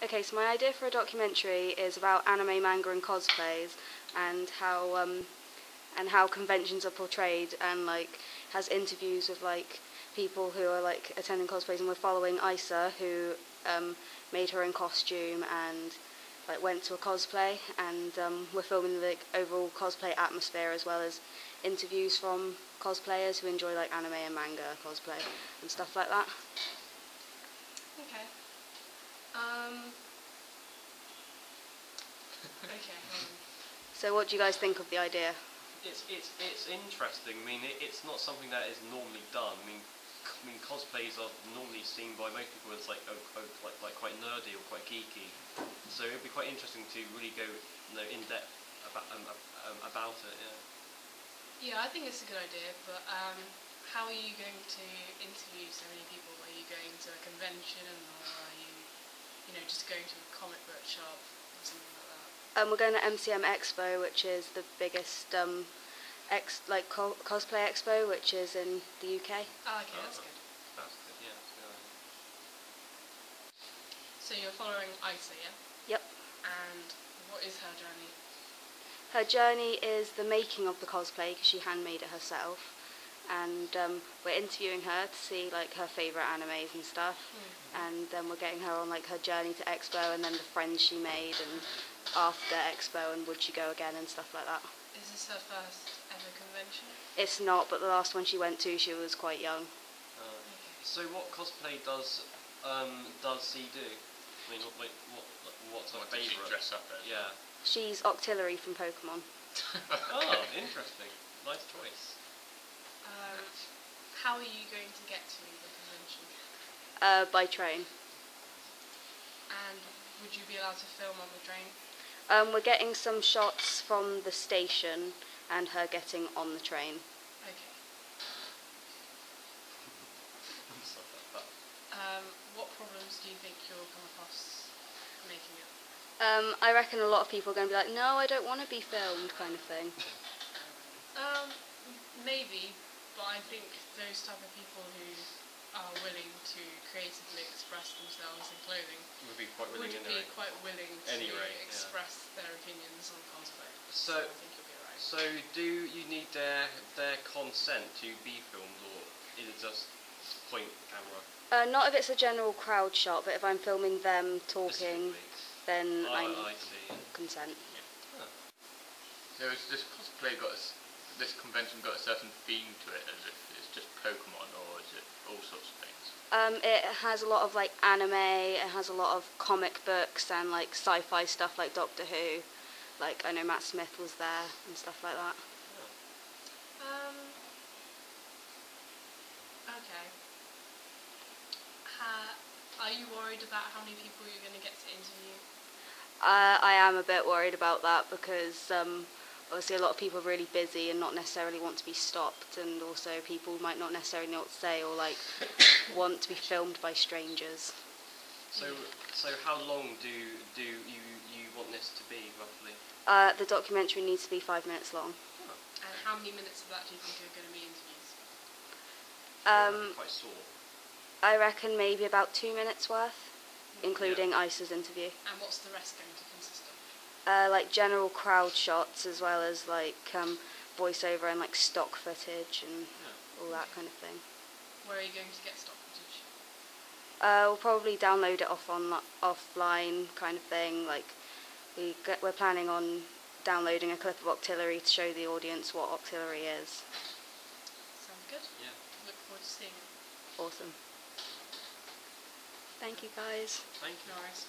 Okay, so my idea for a documentary is about anime, manga and cosplays and how conventions are portrayed, and like has interviews with like people who are like attending cosplays, and we're following Isa, who made her own costume and like went to a cosplay, and we're filming the overall cosplay atmosphere as well as interviews from cosplayers who enjoy like anime and manga cosplay and stuff like that. Okay. Okay. So what do you guys think of the idea? It's interesting. I mean, it's not something that is normally done. I mean, cosplays are normally seen by most people as like quite nerdy or quite geeky. So it'd be quite interesting to really go in depth about it. Yeah, I think it's a good idea. But how are you going to interview so many people? Are you going to a convention, or are you, just going to a comic book shop or something like that? We're going to MCM Expo, which is the biggest cosplay expo, which is in the UK. Oh, okay, that's good. That's good. Yeah. So you're following Isa, yeah? Yep. And what is her journey? Her journey is the making of the cosplay, because she handmade it herself, and we're interviewing her to see like her favourite animes and stuff, and then we're getting her on like her journey to Expo, and then the friends she made, and after Expo, and would she go again and stuff like that. Is this her first ever convention? It's not, but the last one she went to, she was quite young. So what cosplay does she do? I mean, what's her favourite? What does she dress up as? Yeah. She's Octillery from Pokemon. Oh, interesting. Nice choice. How are you going to get to the convention? By train. And would you be allowed to film on the train? We're getting some shots from the station and her getting on the train. Okay. What problems do you think you'll come across making it? I reckon a lot of people are going to be like, no, I don't want to be filmed, kind of thing. Maybe, but I think those type of people who are willing to creatively express themselves in clothing would be quite willing to express their opinions on cosplay. So I think you'll be right. So do you need their consent to be filmed, or is it just point the camera? Not if it's a general crowd shot, but if I'm filming them talking, then I see. consent. Yeah. So has this this convention got a certain theme to it, as if it's just Pokemon, or is it all sorts of things? It has a lot of like anime, it has a lot of comic books and like sci-fi stuff like Doctor Who. Like I know Matt Smith was there and stuff like that. Okay. Are you worried about how many people you're going to get to interview? I am a bit worried about that because obviously a lot of people are really busy and not necessarily want to be stopped, and also people might not necessarily know what to say or like want to be filmed by strangers. So how long do you want this to be roughly? The documentary needs to be 5 minutes long. Oh. And how many minutes of that do you think are going to be interviews? Quite short. I reckon maybe about 2 minutes worth, including Isa's interview. And what's the rest going to consist of? Like general crowd shots, as well as like voiceover and like stock footage and all that kind of thing. Where are you going to get stock footage? We'll probably download it offline kind of thing. Like we're planning on downloading a clip of Octillery to show the audience what Octillery is. Sounds good. Yeah. Look forward to seeing it. Awesome. Thank you guys. Thank you. No worries.